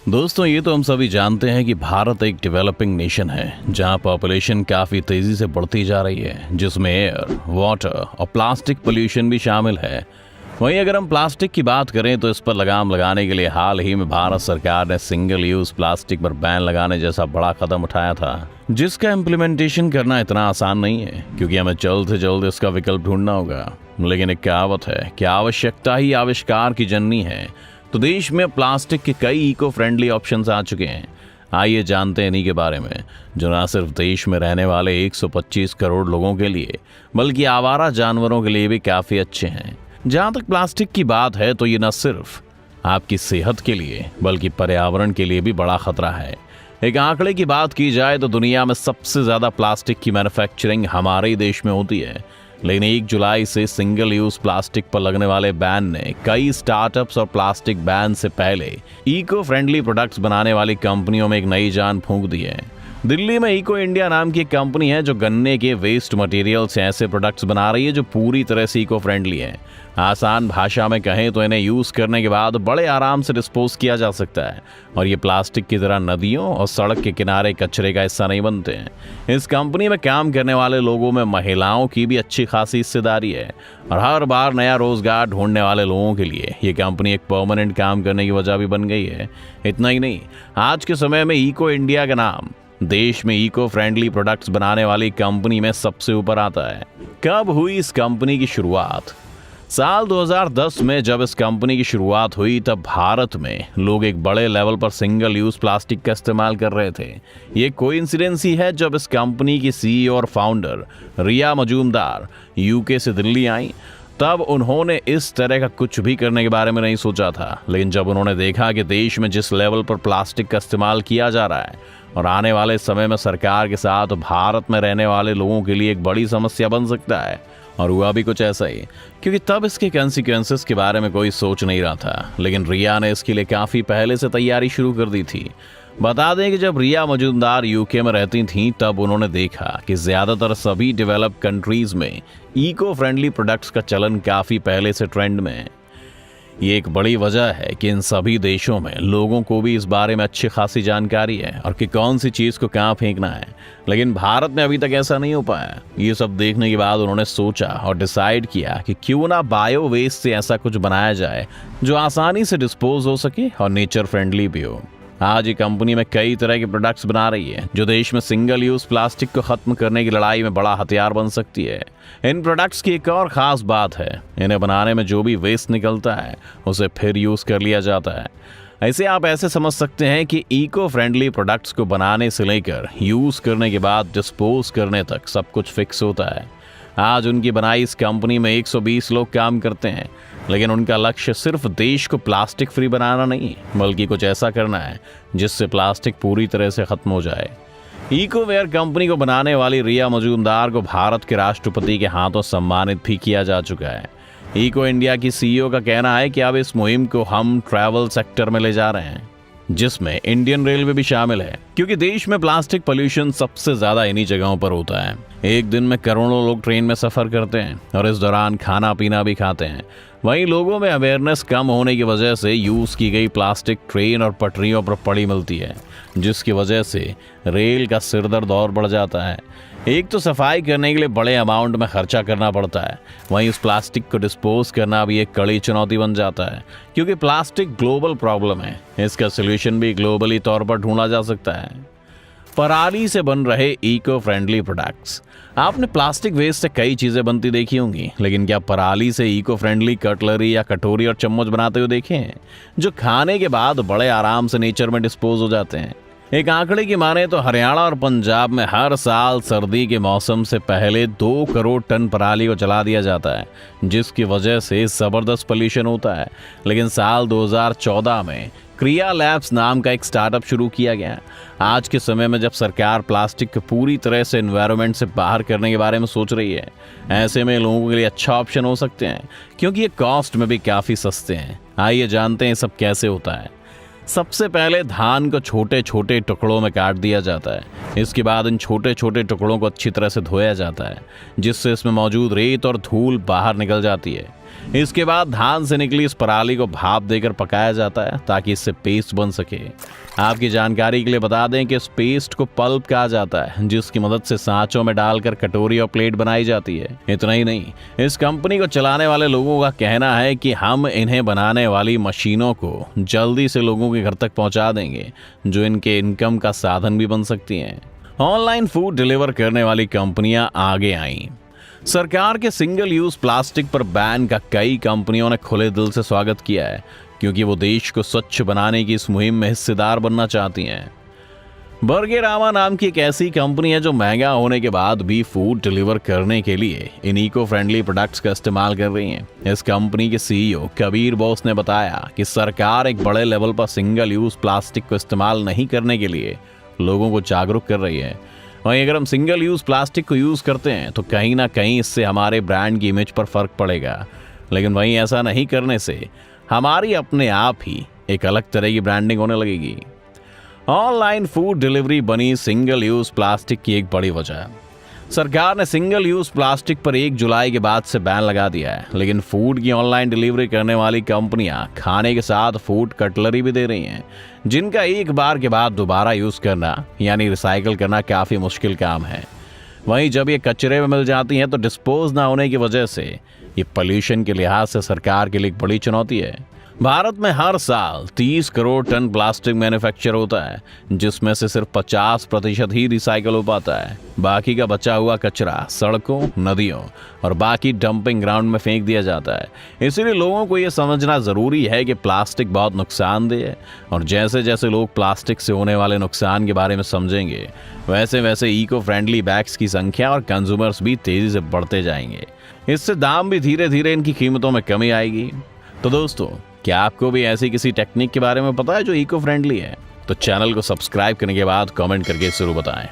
दोस्तों, ये तो हम सभी जानते हैं कि भारत एक डेवलपिंग नेशन है जहां पॉपुलेशन काफ़ी तेज़ी से बढ़ती जा रही है, जिसमें एयर, वाटर और प्लास्टिक पोल्यूशन भी शामिल है। वहीं अगर हम प्लास्टिक की बात करें तो इस पर लगाम लगाने के लिए हाल ही में भारत सरकार ने सिंगल यूज़ प्लास्टिक पर बैन लगाने जैसा बड़ा कदम उठाया था, जिसका इम्प्लीमेंटेशन करना इतना आसान नहीं है क्योंकि हमें जल्द से जल्द इसका विकल्प ढूंढना होगा। लेकिन एक कहावत है कि आवश्यकता ही आविष्कार की जननी है, तो देश में प्लास्टिक के कई इको फ्रेंडली ऑप्शंस आ चुके हैं। आइए जानते हैं इन्हीं के बारे में, जो न सिर्फ देश में रहने वाले 125 करोड़ लोगों के लिए बल्कि आवारा जानवरों के लिए भी काफ़ी अच्छे हैं। जहाँ तक प्लास्टिक की बात है तो ये न सिर्फ आपकी सेहत के लिए बल्कि पर्यावरण के लिए भी बड़ा खतरा है। एक आंकड़े की बात की जाए तो दुनिया में सबसे ज़्यादा प्लास्टिक की मैन्युफैक्चरिंग हमारे ही देश में होती है, लेकिन 1 जुलाई से सिंगल यूज़ प्लास्टिक पर लगने वाले बैन ने कई स्टार्टअप्स और प्लास्टिक बैन से पहले इको फ्रेंडली प्रोडक्ट्स बनाने वाली कंपनियों में एक नई जान फूंक दी है। दिल्ली में इको इंडिया नाम की एक कंपनी है जो गन्ने के वेस्ट मटेरियल से ऐसे प्रोडक्ट्स बना रही है जो पूरी तरह से इको फ्रेंडली है। आसान भाषा में कहें तो इन्हें यूज़ करने के बाद बड़े आराम से डिस्पोज किया जा सकता है और ये प्लास्टिक की तरह नदियों और सड़क के किनारे कचरे का हिस्सा नहीं बनते हैं। इस कंपनी में काम करने वाले लोगों में महिलाओं की भी अच्छी खासी हिस्सेदारी है और हर बार नया रोजगार ढूंढने वाले लोगों के लिए ये कंपनी एक परमानेंट काम करने की वजह भी बन गई है। इतना ही नहीं, आज के समय में इको इंडिया का नाम देश में इको फ्रेंडली प्रोडक्ट्स बनाने वाली कंपनी में सबसे ऊपर आता है। कब हुई इस कंपनी की शुरुआत? साल 2010 में जब इस कंपनी की शुरुआत हुई तब भारत में लोग एक बड़े लेवल पर सिंगल यूज प्लास्टिक का इस्तेमाल कर रहे थे। ये कोइंसिडेंस ही है जब इस कंपनी की सीईओ और फाउंडर रिया मजूमदार यूके से दिल्ली आई, तब उन्होंने इस तरह का कुछ भी करने के बारे में नहीं सोचा था। लेकिन जब उन्होंने देखा कि देश में जिस लेवल पर प्लास्टिक का इस्तेमाल किया जा रहा है और आने वाले समय में सरकार के साथ भारत में रहने वाले लोगों के लिए एक बड़ी समस्या बन सकता है, और हुआ भी कुछ ऐसा ही, क्योंकि तब इसके कॉन्सिक्वेंसेस के बारे में कोई सोच नहीं रहा था। लेकिन रिया ने इसके लिए काफ़ी पहले से तैयारी शुरू कर दी थी। बता दें कि जब रिया मजूमदार यूके में रहती थीं तब उन्होंने देखा कि ज़्यादातर सभी डेवलप्ड कंट्रीज़ में इको फ्रेंडली प्रोडक्ट्स का चलन काफ़ी पहले से ट्रेंड में है। ये एक बड़ी वजह है कि इन सभी देशों में लोगों को भी इस बारे में अच्छी खासी जानकारी है और कि कौन सी चीज़ को कहाँ फेंकना है। लेकिन भारत में अभी तक ऐसा नहीं हो पाया। ये सब देखने के बाद उन्होंने सोचा और डिसाइड किया कि क्यों ना बायो वेस्ट से ऐसा कुछ बनाया जाए जो आसानी से डिस्पोज हो सके और नेचर फ्रेंडली भी हो। आज ये कंपनी में कई तरह के प्रोडक्ट्स बना रही है जो देश में सिंगल यूज प्लास्टिक को खत्म करने की लड़ाई में बड़ा हथियार बन सकती है। इन प्रोडक्ट्स की एक और खास बात है, इन्हें बनाने में जो भी वेस्ट निकलता है उसे फिर यूज कर लिया जाता है। ऐसे आप ऐसे समझ सकते हैं कि इको फ्रेंडली प्रोडक्ट्स को बनाने से लेकर यूज करने के बाद डिस्पोज करने तक सब कुछ फिक्स होता है। आज उनकी बनाई इस कंपनी में 120 लोग काम करते हैं, लेकिन उनका लक्ष्य सिर्फ देश को प्लास्टिक फ्री बनाना नहीं बल्कि कुछ ऐसा करना है जिससे प्लास्टिक पूरी तरह से खत्म हो जाए। इकोवेयर कंपनी को बनाने वाली रिया मजूमदार को भारत के राष्ट्रपति के हाथों सम्मानित भी किया जा चुका है। इको इंडिया की सीईओ का कहना है कि अब इस मुहिम को हम ट्रैवल सेक्टर में ले जा रहे हैं, जिसमें इंडियन रेलवे भी शामिल है, क्योंकि देश में प्लास्टिक पोल्यूशन सबसे ज्यादा इन्हीं जगहों पर होता है। एक दिन में करोड़ों लोग ट्रेन में सफर करते हैं और इस दौरान खाना पीना भी खाते हैं। वहीं लोगों में अवेयरनेस कम होने की वजह से यूज की गई प्लास्टिक ट्रेन और पटरियों पर पड़ी मिलती है, जिसकी वजह से रेल का सिरदर्द और बढ़ जाता है। एक तो सफाई करने के लिए बड़े अमाउंट में खर्चा करना पड़ता है, वहीं उस प्लास्टिक को डिस्पोज करना भी एक कड़ी चुनौती बन जाता है, क्योंकि प्लास्टिक ग्लोबल प्रॉब्लम है। इसका सोल्यूशन भी ग्लोबली तौर पर ढूंढा जा सकता है। पराली से बन रहे इको फ्रेंडली प्रोडक्ट्स। आपने प्लास्टिक वेस्ट से कई चीज़ें बनती देखी होंगी, लेकिन क्या पराली से इको फ्रेंडली कटलरी या कटोरी और चम्मच बनाते हुए देखे हैं, जो खाने के बाद बड़े आराम से नेचर में डिस्पोज हो जाते हैं? एक आंकड़े की माने तो हरियाणा और पंजाब में हर साल सर्दी के मौसम से पहले 2 करोड़ टन पराली को जला दिया जाता है, जिसकी वजह से ज़बरदस्त पोल्यूशन होता है। लेकिन साल 2014 में क्रिया लैब्स नाम का एक स्टार्टअप शुरू किया गया। आज के समय में जब सरकार प्लास्टिक को पूरी तरह से एनवायरनमेंट से बाहर करने के बारे में सोच रही है, ऐसे में लोगों के लिए अच्छा ऑप्शन हो सकते हैं, क्योंकि ये कॉस्ट में भी काफ़ी सस्ते हैं। आइए जानते हैं सब कैसे होता है। सबसे पहले धान को छोटे छोटे टुकड़ों में काट दिया जाता है। इसके बाद इन छोटे छोटे टुकड़ों को अच्छी तरह से धोया जाता है, जिससे इसमें मौजूद रेत और धूल बाहर निकल जाती है। इसके बाद धान से निकली इस पराली को भाप देकर पकाया जाता है ताकि इससे पेस्ट बन सके। आपकी जानकारी के लिए बता दें कि इस पेस्ट को पल्प कहा जाता है, जिसकी मदद से सांचों में डालकर कटोरी और प्लेट बनाई जाती है। इतना ही नहीं, इस कंपनी को चलाने वाले लोगों का कहना है कि हम इन्हें बनाने वाली मशीनों को जल्दी से लोगों के घर तक पहुंचा देंगे, जो इनके इनकम का साधन भी बन सकती हैं। ऑनलाइन फूड डिलीवर करने वाली कंपनियां आगे आईं। सरकार के सिंगल यूज प्लास्टिक पर बैन का कई कंपनियों ने खुले दिल से स्वागत किया है, क्योंकि वो देश को स्वच्छ बनाने की इस मुहिम में हिस्सेदार बनना चाहती हैं। बर्गेरामा नाम की एक ऐसी कंपनी है जो महंगा होने के बाद भी फूड डिलीवर करने के लिए इन इको फ्रेंडली प्रोडक्ट्स का इस्तेमाल कर रही है। इस कंपनी के सीईओ कबीर बोस ने बताया कि सरकार एक बड़े लेवल पर सिंगल यूज प्लास्टिक को इस्तेमाल नहीं करने के लिए लोगों को जागरूक कर रही है। वहीं अगर हम सिंगल यूज प्लास्टिक को यूज करते हैं तो कहीं ना कहीं इससे हमारे ब्रांड की इमेज पर फर्क पड़ेगा, लेकिन वहीं ऐसा नहीं करने से हमारी अपने आप ही एक अलग तरह की ब्रांडिंग होने लगेगी। ऑनलाइन फूड डिलीवरी बनी सिंगल यूज प्लास्टिक की एक बड़ी वजह। सरकार ने सिंगल यूज प्लास्टिक पर 1 जुलाई के बाद से बैन लगा दिया है, लेकिन फूड की ऑनलाइन डिलीवरी करने वाली कंपनियां खाने के साथ फूड कटलरी भी दे रही हैं, जिनका एक बार के बाद दोबारा यूज करना यानी रिसाइकल करना काफी मुश्किल काम है। वहीं जब ये कचरे में मिल जाती हैं तो डिस्पोज ना होने की वजह से ये पोल्यूशन के लिहाज से सरकार के लिए एक बड़ी चुनौती है। भारत में हर साल 30 करोड़ टन प्लास्टिक मैन्युफैक्चर होता है, जिसमें से सिर्फ 50% ही रिसाइकल हो पाता है। बाकी का बचा हुआ कचरा सड़कों, नदियों और बाकी डंपिंग ग्राउंड में फेंक दिया जाता है। इसीलिए लोगों को ये समझना ज़रूरी है कि प्लास्टिक बहुत नुकसानदेह है, और जैसे जैसे लोग प्लास्टिक से होने वाले नुकसान के बारे में समझेंगे, वैसे वैसे इको फ्रेंडली बैग्स की संख्या और कंज्यूमर्स भी तेज़ी से बढ़ते जाएंगे। इससे दाम भी धीरे धीरे इनकी कीमतों में कमी आएगी। तो दोस्तों, क्या आपको भी ऐसी किसी टेक्निक के बारे में पता है जो इको फ्रेंडली है? तो चैनल को सब्सक्राइब करने के बाद कमेंट करके जरूर बताएं।